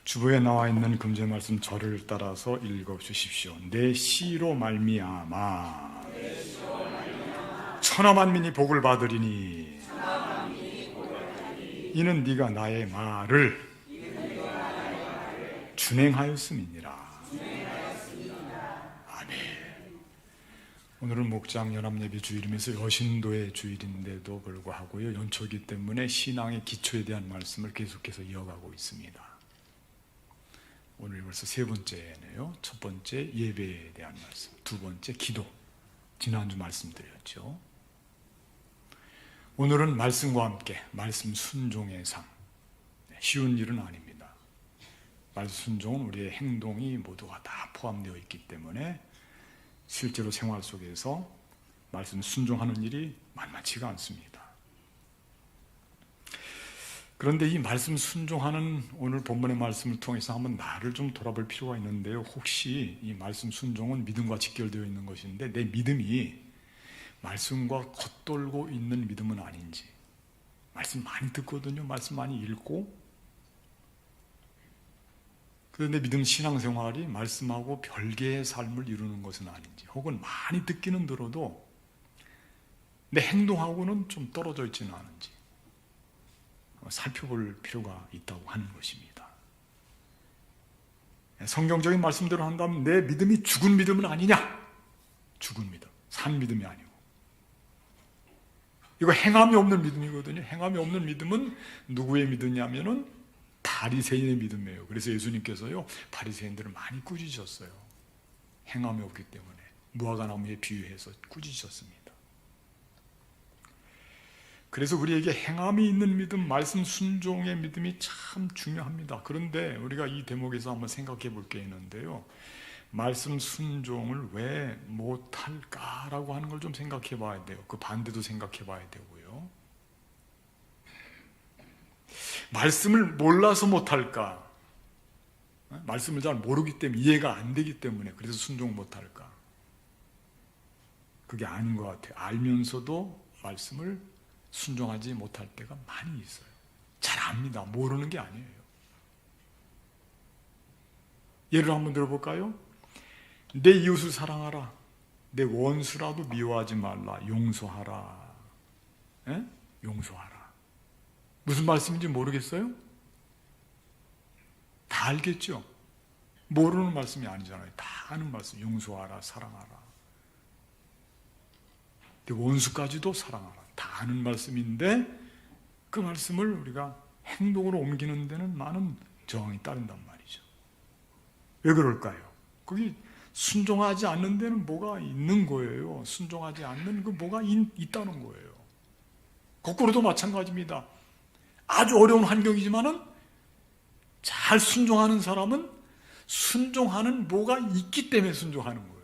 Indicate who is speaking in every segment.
Speaker 1: 주보에 나와 있는 금주의 말씀 저를 따라서 읽어주십시오. 내 시로 말미암아 천하 만민이 복을 받으리니 이는 네가 나의 말을 준행하였음이니라. 아멘. 오늘은 목장 연합예배 주일이면서 여신도의 주일인데도 불구하고요, 연초이기 때문에 신앙의 기초에 대한 말씀을 계속해서 이어가고 있습니다. 오늘 벌써 세 번째네요. 첫 번째 예배에 대한 말씀, 두 번째 기도, 지난주 말씀드렸죠. 오늘은 말씀과 함께 말씀 순종의 삶. 쉬운 일은 아닙니다. 말씀 순종은 우리의 행동이 모두가 다 포함되어 있기 때문에 실제로 생활 속에서 말씀 순종하는 일이 만만치가 않습니다. 그런데 이 말씀 순종하는 오늘 본문의 말씀을 통해서 한번 나를 좀 돌아볼 필요가 있는데요. 혹시 이 말씀 순종은 믿음과 직결되어 있는 것인데 내 믿음이 말씀과 겉돌고 있는 믿음은 아닌지. 말씀 많이 듣거든요. 말씀 많이 읽고. 그런데 믿음 신앙생활이 말씀하고 별개의 삶을 이루는 것은 아닌지, 혹은 많이 듣기는 들어도 내 행동하고는 좀 떨어져 있지는 않은지 살펴볼 필요가 있다고 하는 것입니다. 성경적인 말씀대로 한다면 내 믿음이 죽은 믿음은 아니냐? 죽은 믿음, 산 믿음이 아니고. 이거 행함이 없는 믿음이거든요. 행함이 없는 믿음은 누구의 믿음이냐면은 바리새인의 믿음이에요. 그래서 예수님께서요, 바리새인들을 많이 꾸짖으셨어요. 행함이 없기 때문에 무화과나무에 비유해서 꾸짖으셨습니다. 그래서 우리에게 행함이 있는 믿음, 말씀 순종의 믿음이 참 중요합니다. 그런데 우리가 이 대목에서 한번 생각해 볼 게 있는데요, 말씀 순종을 왜 못할까라고 하는 걸 좀 생각해 봐야 돼요. 그 반대도 생각해 봐야 되고요. 말씀을 몰라서 못할까? 말씀을 잘 모르기 때문에, 이해가 안 되기 때문에 그래서 순종 못할까? 그게 아닌 것 같아요. 알면서도 말씀을 순종하지 못할 때가 많이 있어요. 잘 압니다. 모르는 게 아니에요. 예를 한번 들어볼까요? 내 이웃을 사랑하라. 내 원수라도 미워하지 말라. 용서하라. 에? 용서하라. 무슨 말씀인지 모르겠어요? 다 알겠죠? 모르는 말씀이 아니잖아요. 다 아는 말씀. 용서하라. 사랑하라. 내 원수까지도 사랑하라. 다 아는 말씀인데 그 말씀을 우리가 행동으로 옮기는 데는 많은 저항이 따른단 말이죠. 왜 그럴까요? 거기 순종하지 않는 데는 뭐가 있는 거예요. 순종하지 않는 그 뭐가 있다는 거예요. 거꾸로도 마찬가지입니다. 아주 어려운 환경이지만은 잘 순종하는 사람은 순종하는 뭐가 있기 때문에 순종하는 거예요.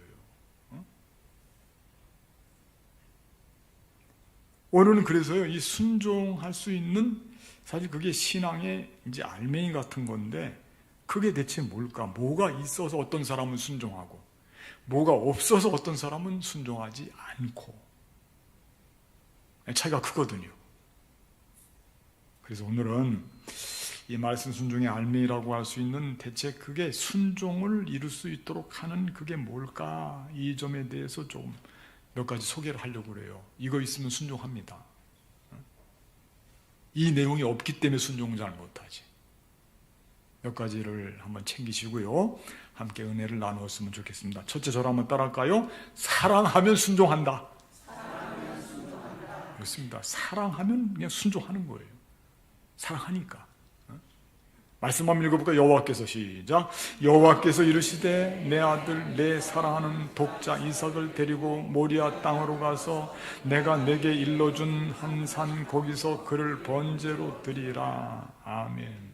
Speaker 1: 오늘은 그래서요, 이 순종할 수 있는, 사실 그게 신앙의 이제 알맹이 같은 건데, 그게 대체 뭘까? 뭐가 있어서 어떤 사람은 순종하고, 뭐가 없어서 어떤 사람은 순종하지 않고, 차이가 크거든요. 그래서 오늘은 이 말씀 순종의 알맹이라고 할 수 있는, 대체 그게 순종을 이룰 수 있도록 하는 그게 뭘까? 이 점에 대해서 좀 몇 가지 소개를 하려고 그래요. 이거 있으면 순종합니다. 이 내용이 없기 때문에 순종을 잘 못하지. 몇 가지를 한번 챙기시고요, 함께 은혜를 나누었으면 좋겠습니다. 첫째, 저를 한번 따라할까요? 사랑하면 순종한다. 그렇습니다. 사랑하면 그냥 순종하는 거예요. 사랑하니까. 말씀 한번 읽어볼까요? 여호와께서, 시작. 여호와께서 이르시되 내 아들 내 사랑하는 독자 이삭을 데리고 모리아 땅으로 가서 내가 내게 일러준 한 산 거기서 그를 번제로 드리라. 아멘.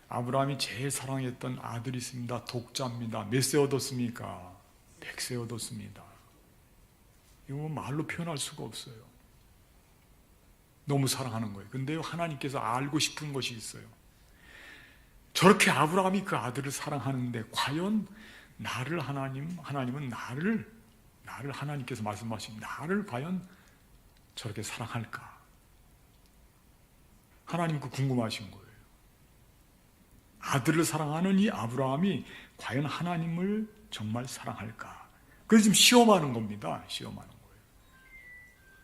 Speaker 1: 아브라함이 제일 사랑했던 아들이 있습니다. 독자입니다. 몇 세 얻었습니까? 100세 얻었습니다. 이거 말로 표현할 수가 없어요. 너무 사랑하는 거예요. 근데 하나님께서 알고 싶은 것이 있어요. 저렇게 아브라함이 그 아들을 사랑하는데 과연 나를 하나님은 나를 하나님께서 말씀하신 나를 과연 저렇게 사랑할까? 하나님 그 궁금하신 거예요. 아들을 사랑하는 이 아브라함이 과연 하나님을 정말 사랑할까? 그래서 지금 시험하는 겁니다. 시험하는 거예요.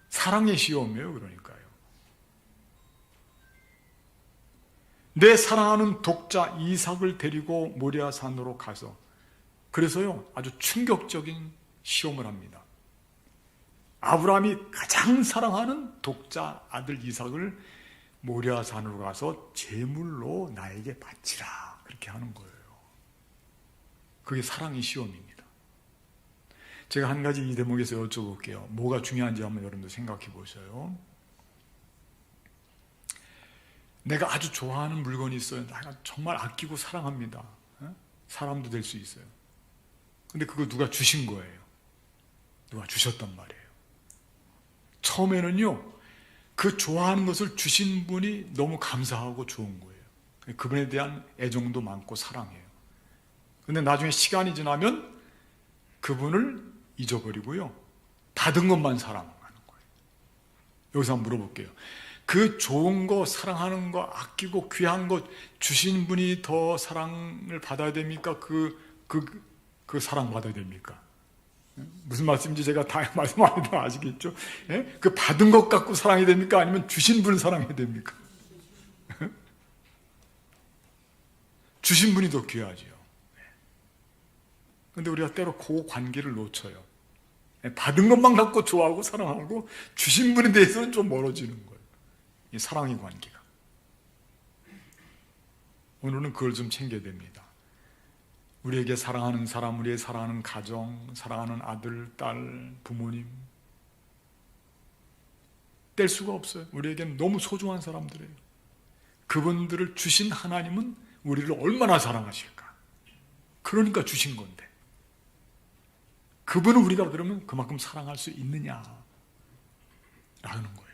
Speaker 1: 사랑의 시험이에요. 그러니까요. 내 사랑하는 독자 이삭을 데리고 모리아산으로 가서, 그래서요 아주 충격적인 시험을 합니다. 아브라함이 가장 사랑하는 독자 아들 이삭을 모리아산으로 가서 제물로 나에게 바치라, 그렇게 하는 거예요. 그게 사랑의 시험입니다. 제가 한 가지 이 대목에서 여쭤볼게요. 뭐가 중요한지 한번 여러분들 생각해 보세요. 내가 아주 좋아하는 물건이 있어요. 내가 정말 아끼고 사랑합니다. 사람도 될 수 있어요. 근데 그거 누가 주신 거예요. 누가 주셨단 말이에요. 처음에는요, 그 좋아하는 것을 주신 분이 너무 감사하고 좋은 거예요. 그분에 대한 애정도 많고 사랑해요. 근데 나중에 시간이 지나면 그분을 잊어버리고요, 받은 것만 사랑하는 거예요. 여기서 한번 물어볼게요. 그 좋은 거, 사랑하는 거, 아끼고 귀한 거 주신 분이 더 사랑을 받아야 됩니까? 그 사랑 받아야 됩니까? 무슨 말씀인지 제가 다 말씀 안 해도 아시겠죠? 예? 그 받은 것 갖고 사랑이 됩니까? 아니면 주신 분을 사랑해야 됩니까? 주신 분이 더 귀하지요. 그런데 우리가 때로 그 관계를 놓쳐요. 받은 것만 갖고 좋아하고 사랑하고 주신 분에 대해서는 좀 멀어지는 거예요. 이 사랑의 관계가. 오늘은 그걸 좀 챙겨야 됩니다. 우리에게 사랑하는 사람, 우리의 사랑하는 가정, 사랑하는 아들, 딸, 부모님, 뗄 수가 없어요. 우리에게는 너무 소중한 사람들이에요. 그분들을 주신 하나님은 우리를 얼마나 사랑하실까? 그러니까 주신 건데, 그분을 우리가 그러면 그만큼 사랑할 수 있느냐 라는 거예요.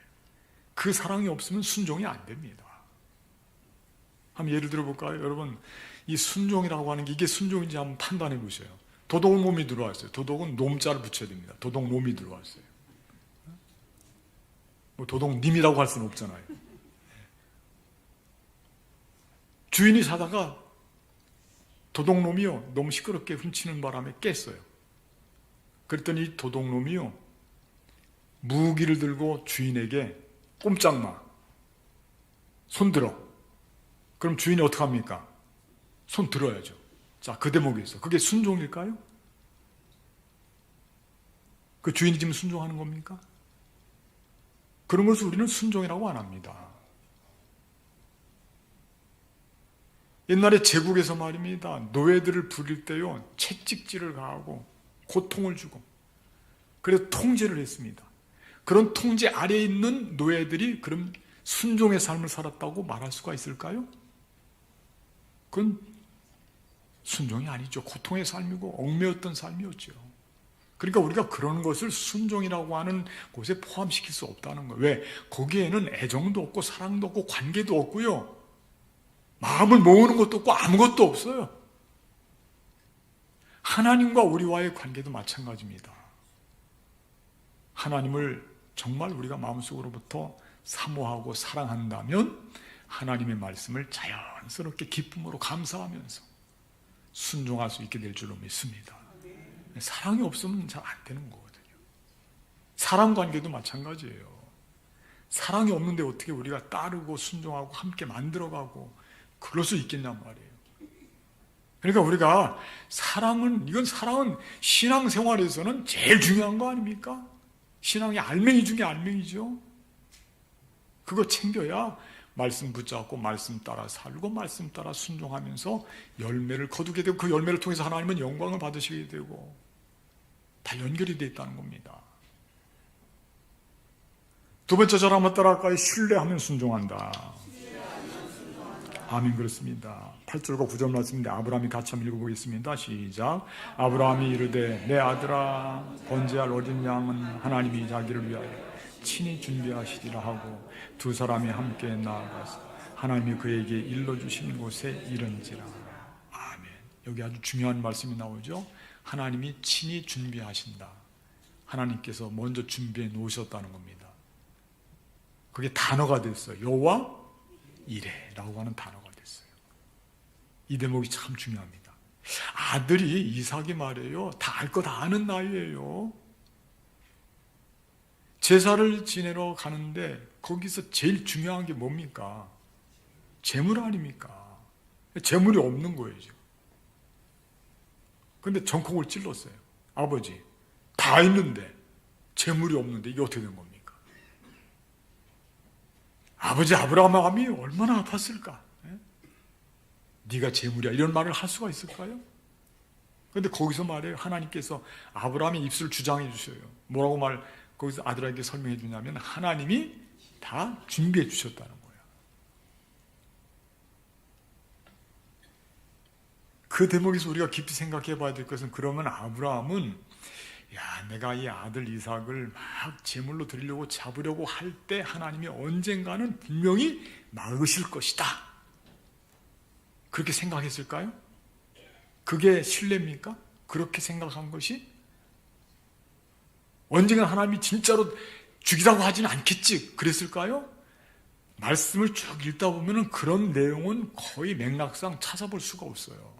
Speaker 1: 그 사랑이 없으면 순종이 안 됩니다. 한번 예를 들어볼까요? 여러분, 이 순종이라고 하는 게 이게 순종인지 한번 판단해 보세요. 도둑놈이 들어왔어요. 도둑은 놈자를 붙여야 됩니다. 도둑놈이 들어왔어요. 뭐 도둑님이라고 할 수는 없잖아요. 주인이 자다가 도둑놈이요, 너무 시끄럽게 훔치는 바람에 깼어요. 그랬더니 이 도둑놈이요, 무기를 들고 주인에게 꼼짝마, 손 들어. 그럼 주인이 어떻게 합니까? 손 들어야죠. 자, 그 대목에서 그게 순종일까요? 그 주인이 지금 순종하는 겁니까? 그런 것을 우리는 순종이라고 안 합니다. 옛날에 제국에서 말입니다, 노예들을 부릴 때요, 채찍질을 가하고 고통을 주고 그래서 통제를 했습니다. 그런 통제 아래에 있는 노예들이 그럼 순종의 삶을 살았다고 말할 수가 있을까요? 그건 순종이 아니죠. 고통의 삶이고 얽매였던 삶이었죠. 그러니까 우리가 그런 것을 순종이라고 하는 곳에 포함시킬 수 없다는 거예요. 왜? 거기에는 애정도 없고 사랑도 없고 관계도 없고요, 마음을 모으는 것도 없고 아무것도 없어요. 하나님과 우리와의 관계도 마찬가지입니다. 하나님을 정말 우리가 마음속으로부터 사모하고 사랑한다면 하나님의 말씀을 자연스럽게 기쁨으로 감사하면서 순종할 수 있게 될 줄로 믿습니다. 사랑이 없으면 잘 안 되는 거거든요. 사랑 관계도 마찬가지예요. 사랑이 없는데 어떻게 우리가 따르고 순종하고 함께 만들어가고 그럴 수 있겠냔 말이에요. 그러니까 우리가 사랑은 신앙생활에서는 제일 중요한 거 아닙니까? 신앙의 알맹이 중에 알맹이죠. 그거 챙겨야 말씀 붙잡고 말씀 따라 살고 말씀 따라 순종하면서 열매를 거두게 되고, 그 열매를 통해서 하나님은 영광을 받으시게 되고, 다 연결이 되어 있다는 겁니다. 두 번째 절 한번 따라할까요? 신뢰하면 순종한다. 아멘. 그렇습니다. 8절과 9절 말씀인데 아브라함이 같이 한번 읽어보겠습니다. 시작. 아브라함이 이르되 내 아들아, 번제할 어린 양은 하나님이 자기를 위하여 친히 준비하시리라 하고 두 사람이 함께 나아가서 하나님이 그에게 일러주신 곳에 이른지라. 아멘. 여기 아주 중요한 말씀이 나오죠. 하나님이 친히 준비하신다. 하나님께서 먼저 준비해 놓으셨다는 겁니다. 그게 단어가 됐어요. 여호와 이레라고 하는 단어가 됐어요. 이 대목이 참 중요합니다. 아들이 이삭이 말이에요, 다 알 거 다 아는 나이예요. 제사를 지내러 가는데 거기서 제일 중요한 게 뭡니까? 재물 아닙니까? 재물이 없는 거예요 지금. 근데 전콕을 찔렀어요. 아버지, 다 있는데 재물이 없는데 이게 어떻게 된 겁니까? 아버지 아브라함이 얼마나 아팠을까? 네가 재물이야, 이런 말을 할 수가 있을까요? 그런데 거기서 말해요, 하나님께서 아브라함의 입술을 주장해 주셔요. 뭐라고 거기서 아들에게 설명해 주냐면 하나님이 다 준비해 주셨다는 거예요. 그 대목에서 우리가 깊이 생각해 봐야 될 것은, 그러면 아브라함은 내가 이 아들 이삭을 막 제물로 드리려고 잡으려고 할 때 하나님이 언젠가는 분명히 막으실 것이다, 그렇게 생각했을까요? 그게 신뢰입니까? 그렇게 생각한 것이? 언젠가 하나님이 진짜로 죽이라고 하지는 않겠지 그랬을까요? 말씀을 쭉 읽다 보면 그런 내용은 거의 맥락상 찾아볼 수가 없어요.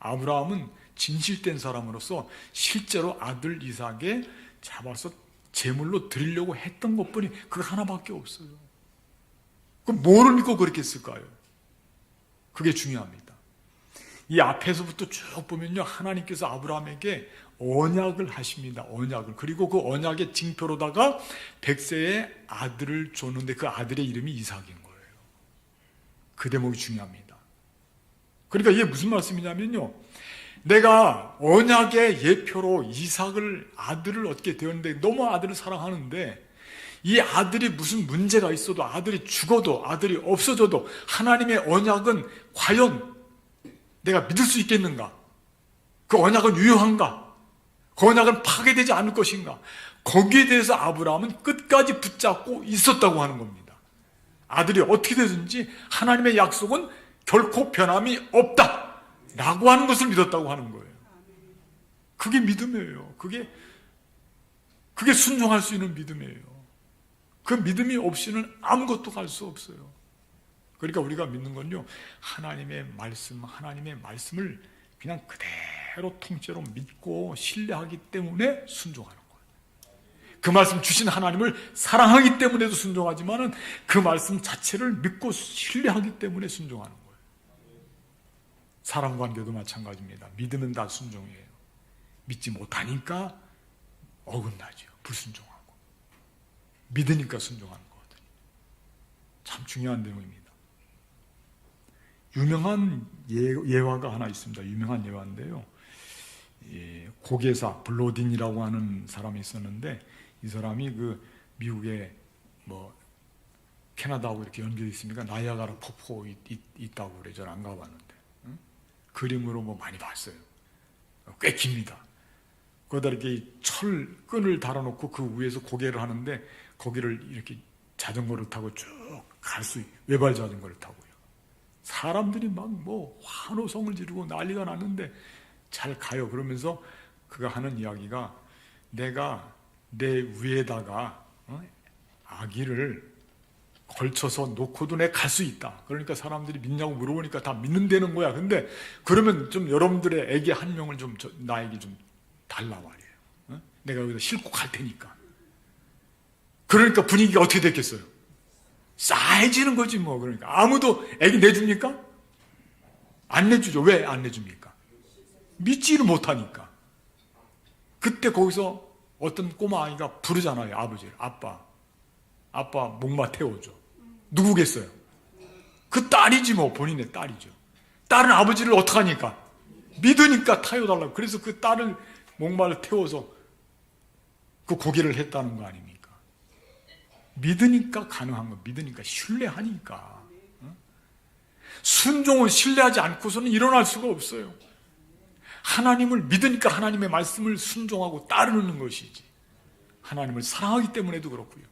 Speaker 1: 아브라함은 진실된 사람으로서 실제로 아들 이삭에 잡아서 제물로 드리려고 했던 것뿐이 그거 하나밖에 없어요. 그럼 뭐를 믿고 그렇게 했을까요? 그게 중요합니다. 이 앞에서부터 쭉 보면요, 하나님께서 아브라함에게 언약을 하십니다. 언약을. 그리고 그 언약의 징표로다가 100세의 아들을 줬는데 그 아들의 이름이 이삭인 거예요. 그 대목이 중요합니다. 그러니까 이게 무슨 말씀이냐면요, 내가 언약의 예표로 이삭을, 아들을 얻게 되었는데 너무 아들을 사랑하는데 이 아들이 무슨 문제가 있어도, 아들이 죽어도, 아들이 없어져도 하나님의 언약은 과연 내가 믿을 수 있겠는가? 그 언약은 유효한가? 그 언약은 파괴되지 않을 것인가? 거기에 대해서 아브라함은 끝까지 붙잡고 있었다고 하는 겁니다. 아들이 어떻게 되든지 하나님의 약속은 결코 변함이 없다 라고 하는 것을 믿었다고 하는 거예요. 그게 믿음이에요. 그게 순종할 수 있는 믿음이에요. 그 믿음이 없이는 아무것도 갈 수 없어요. 그러니까 우리가 믿는 건요, 하나님의 말씀을 그냥 그대로 통째로 믿고 신뢰하기 때문에 순종하는 거예요. 그 말씀 주신 하나님을 사랑하기 때문에도 순종하지만은 그 말씀 자체를 믿고 신뢰하기 때문에 순종하는 거예요. 사람 관계도 마찬가지입니다. 믿으면 다 순종이에요. 믿지 못하니까 어긋나죠. 불순종하고. 믿으니까 순종하는 거거든요. 참 중요한 내용입니다. 유명한 예화가 하나 있습니다. 유명한 예화인데요, 고개사 블로딘이라고 하는 사람이 있었는데, 이 사람이 그 미국의 캐나다하고 이렇게 연결이 있으니까 나이아가라 폭포 있다고 그래. 저는 안 가봤는데 그림으로 많이 봤어요. 꽤 깁니다. 거기다 이렇게 철 끈을 달아놓고 그 위에서 고개를 하는데 거기를 이렇게 자전거를 타고 쭉 갈 수, 외발 자전거를 타고요. 사람들이 막 환호성을 지르고 난리가 났는데 잘 가요. 그러면서 그가 하는 이야기가, 내가 내 위에다가 아기를 걸쳐서 놓고도 내가 갈 수 있다. 그러니까 사람들이 믿냐고 물어보니까 다 믿는다는 거야. 근데 그러면 좀 여러분들의 아기 한 명을 좀 나에게 좀 달라 말이에요. 내가 여기다 싣고 갈 테니까. 그러니까 분위기가 어떻게 됐겠어요? 싸해지는 거지 뭐. 그러니까 아무도 아기 내줍니까? 안 내주죠. 왜 안 내줍니까? 믿지를 못하니까. 그때 거기서 어떤 꼬마 아이가 부르잖아요. 아버지를. 아빠 목마 태워줘. 누구겠어요? 그 딸이지 뭐. 본인의 딸이죠. 딸은 아버지를 어떡하니까? 믿으니까 타워달라고. 그래서 그 딸을 목마를 태워서 그 고개를 했다는 거 아닙니까? 믿으니까 가능한 거. 믿으니까, 신뢰하니까. 순종을 신뢰하지 않고서는 일어날 수가 없어요. 하나님을 믿으니까 하나님의 말씀을 순종하고 따르는 것이지. 하나님을 사랑하기 때문에도 그렇고요.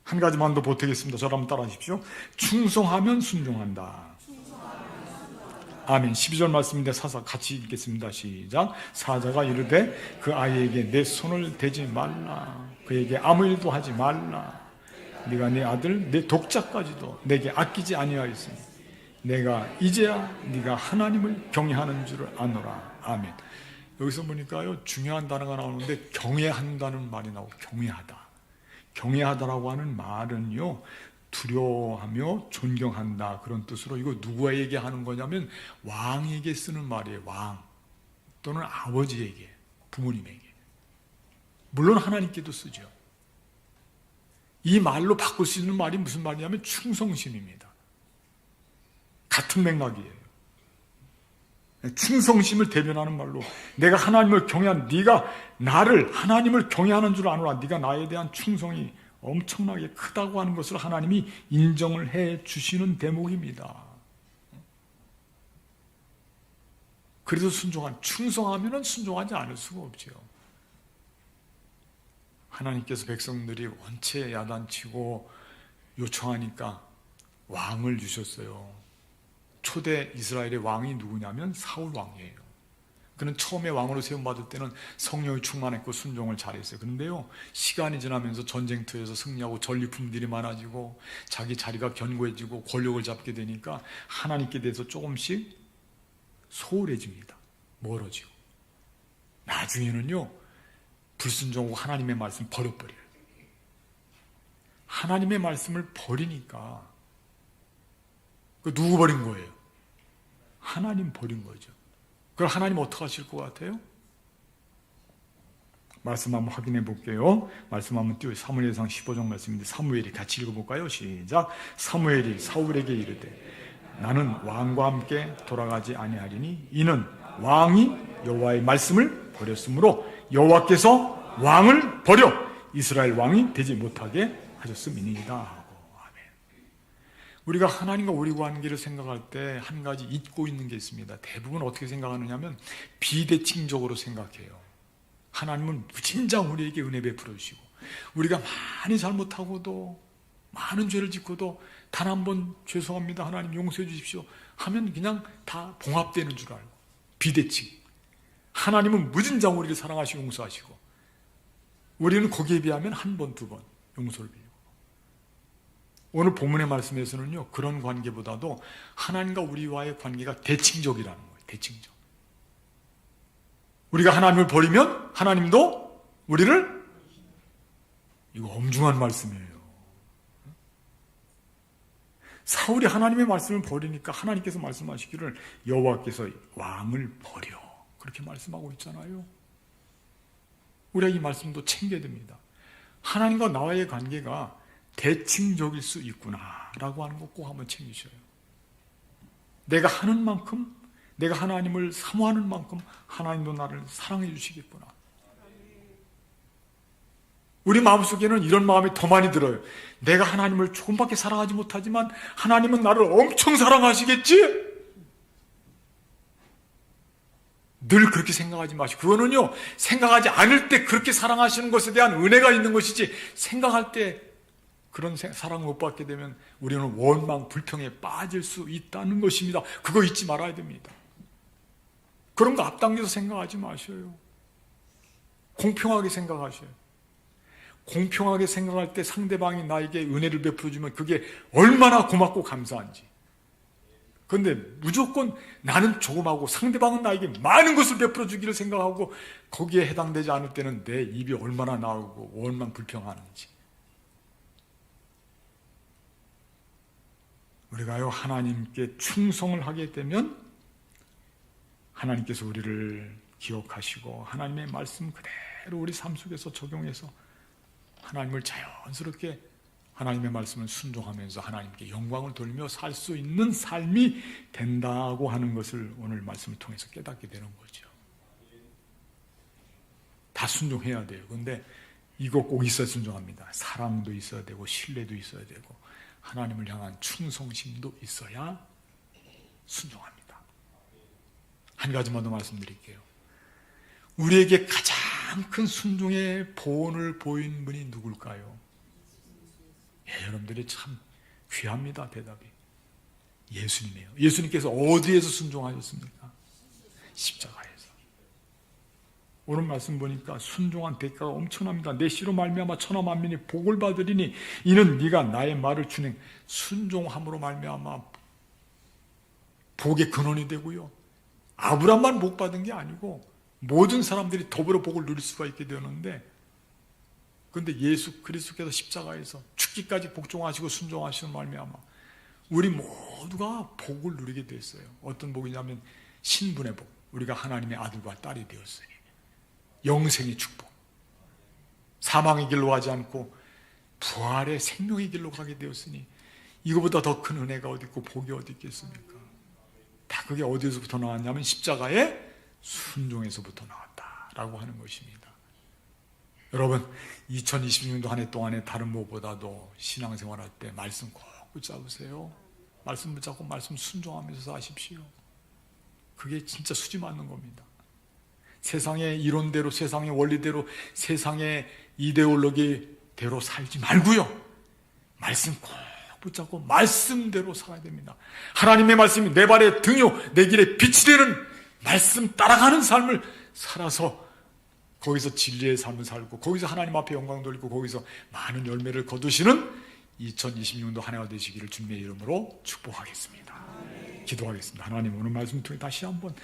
Speaker 1: 한 가지만 더 보태겠습니다. 저를 한번 따라 하십시오. 충성하면 순종한다. 아멘. 12절 말씀인데 사사 같이 읽겠습니다. 시작. 사자가 이르되 그 아이에게 내 손을 대지 말라. 그에게 아무 일도 하지 말라. 네가 네 아들 내 독자까지도 내게 아끼지 아니하였으니 내가 이제야 네가 하나님을 경외하는 줄을 아노라. 아멘. 여기서 보니까요 중요한 단어가 나오는데 경외한다는 말이 나오고 경외하다. 경외하다라고 하는 말은요 두려워하며 존경한다 그런 뜻으로 이거 누구에게 하는 거냐면 왕에게 쓰는 말이에요. 왕 또는 아버지에게 부모님에게 물론 하나님께도 쓰죠. 이 말로 바꿀 수 있는 말이 무슨 말이냐면 충성심입니다. 같은 맥락이에요. 충성심을 대변하는 말로 내가 하나님을 경외한 네가 나를 하나님을 경외하는 줄 아노라. 네가 나에 대한 충성이 엄청나게 크다고 하는 것을 하나님이 인정을 해 주시는 대목입니다. 그래서 충성하면 순종하지 않을 수가 없죠. 하나님께서 백성들이 원체 야단치고 요청하니까 왕을 주셨어요. 초대 이스라엘의 왕이 누구냐면 사울 왕이에요. 그는 처음에 왕으로 세움받을 때는 성령이 충만했고 순종을 잘했어요. 그런데요 시간이 지나면서 전쟁터에서 승리하고 전리품들이 많아지고 자기 자리가 견고해지고 권력을 잡게 되니까 하나님께 대해서 조금씩 소홀해집니다. 멀어지고 나중에는요 불순종하고 하나님의 말씀 버려버려요. 하나님의 말씀을 버리니까 누구 버린 거예요? 하나님 버린 거죠. 그럼 하나님 어떻게 하실 것 같아요? 말씀 한번 확인해 볼게요. 말씀 한번 띄워요. 사무엘상 15장 말씀인데 사무엘이 같이 읽어볼까요? 시작. 사무엘이 사울에게 이르되 나는 왕과 함께 돌아가지 아니하리니 이는 왕이 여호와의 말씀을 버렸으므로 여호와께서 왕을 버려 이스라엘 왕이 되지 못하게 하셨음이니이다. 우리가 하나님과 우리 관계를 생각할 때 한 가지 잊고 있는 게 있습니다. 대부분 어떻게 생각하느냐면 비대칭적으로 생각해요. 하나님은 무진장 우리에게 은혜 베풀어 주시고 우리가 많이 잘못하고도 많은 죄를 짓고도 단 한 번 죄송합니다 하나님 용서해 주십시오 하면 그냥 다 봉합되는 줄 알고 비대칭. 하나님은 무진장 우리를 사랑하시고 용서하시고 우리는 거기에 비하면 한 번, 두 번 용서를 빌고 오늘 본문의 말씀에서는요 그런 관계보다도 하나님과 우리와의 관계가 대칭적이라는 거예요. 대칭적. 우리가 하나님을 버리면 하나님도 우리를 이거 엄중한 말씀이에요. 사울이 하나님의 말씀을 버리니까 하나님께서 말씀하시기를 여호와께서 왕을 버려 그렇게 말씀하고 있잖아요. 우리가 이 말씀도 챙겨야 됩니다. 하나님과 나와의 관계가 대칭적일 수 있구나라고 하는 거 꼭 한번 챙기셔요. 내가 하는 만큼 내가 하나님을 사모하는 만큼 하나님도 나를 사랑해 주시겠구나. 우리 마음속에는 이런 마음이 더 많이 들어요. 내가 하나님을 조금밖에 사랑하지 못하지만 하나님은 나를 엄청 사랑하시겠지? 늘 그렇게 생각하지 마시고 그거는요 생각하지 않을 때 그렇게 사랑하시는 것에 대한 은혜가 있는 것이지 생각할 때 그런 사랑을 못 받게 되면 우리는 원망, 불평에 빠질 수 있다는 것입니다. 그거 잊지 말아야 됩니다. 그런 거 앞당겨서 생각하지 마셔요. 공평하게 생각하셔요. 공평하게 생각할 때 상대방이 나에게 은혜를 베풀어주면 그게 얼마나 고맙고 감사한지. 그런데 무조건 나는 조금하고 상대방은 나에게 많은 것을 베풀어주기를 생각하고 거기에 해당되지 않을 때는 내 입이 얼마나 나오고 원망, 불평하는지. 우리가요 하나님께 충성을 하게 되면 하나님께서 우리를 기억하시고 하나님의 말씀 그대로 우리 삶 속에서 적용해서 하나님을 자연스럽게 하나님의 말씀을 순종하면서 하나님께 영광을 돌리며 살 수 있는 삶이 된다고 하는 것을 오늘 말씀을 통해서 깨닫게 되는 거죠. 다 순종해야 돼요. 그런데 이거 꼭 있어야 순종합니다. 사랑도 있어야 되고 신뢰도 있어야 되고 하나님을 향한 충성심도 있어야 순종합니다. 한 가지만 더 말씀드릴게요. 우리에게 가장 큰 순종의 보온을 보인 분이 누굴까요? 여러분들이 참 귀합니다. 대답이 예수님이에요. 예수님께서 어디에서 순종하셨습니까? 십자가에서. 오늘 말씀 보니까 순종한 대가가 엄청납니다. 내 씨로 말미암아 천하 만민이 복을 받으리니 이는 네가 나의 말을 준행. 순종함으로 말미암아 복의 근원이 되고요. 아브라함만 복 받은 게 아니고 모든 사람들이 더불어 복을 누릴 수가 있게 되었는데, 그런데 예수 그리스도께서 십자가에서 죽기까지 복종하시고 순종하시는 말미암아 우리 모두가 복을 누리게 됐어요. 어떤 복이냐면 신분의 복. 우리가 하나님의 아들과 딸이 되었으니 영생의 축복. 사망의 길로 가지 않고 부활의 생명의 길로 가게 되었으니 이거보다 더 큰 은혜가 어디 있고 복이 어디 있겠습니까? 다 그게 어디서부터 나왔냐면 십자가의 순종에서부터 나왔다라고 하는 것입니다. 여러분, 2026년도 한 해 동안에 다른 무엇보다도 신앙생활할 때 말씀 꼭 붙잡으세요. 말씀 붙잡고 말씀 순종하면서 사십시오. 그게 진짜 수지 맞는 겁니다. 세상의 이론대로, 세상의 원리대로, 세상의 이데올로기대로 살지 말고요, 말씀 꼭 붙잡고 말씀대로 살아야 됩니다. 하나님의 말씀이 내 발의 등이요 내 길의 빛이 되는 말씀 따라가는 삶을 살아서 거기서 진리의 삶을 살고 거기서 하나님 앞에 영광 돌리고 거기서 많은 열매를 거두시는 2026년도 한 해가 되시기를 주님의 이름으로 축복하겠습니다. 기도하겠습니다. 하나님, 오늘 말씀 통해 다시 한번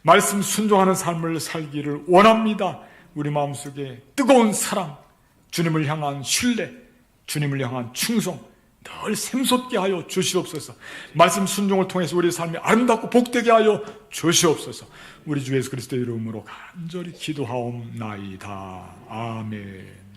Speaker 1: 말씀 순종하는 삶을 살기를 원합니다. 우리 마음속에 뜨거운 사랑, 주님을 향한 신뢰, 주님을 향한 충성 늘 샘솟게 하여 주시옵소서. 말씀 순종을 통해서 우리의 삶이 아름답고 복되게 하여 주시옵소서. 우리 주 예수 그리스도의 이름으로 간절히 기도하옵나이다. 아멘.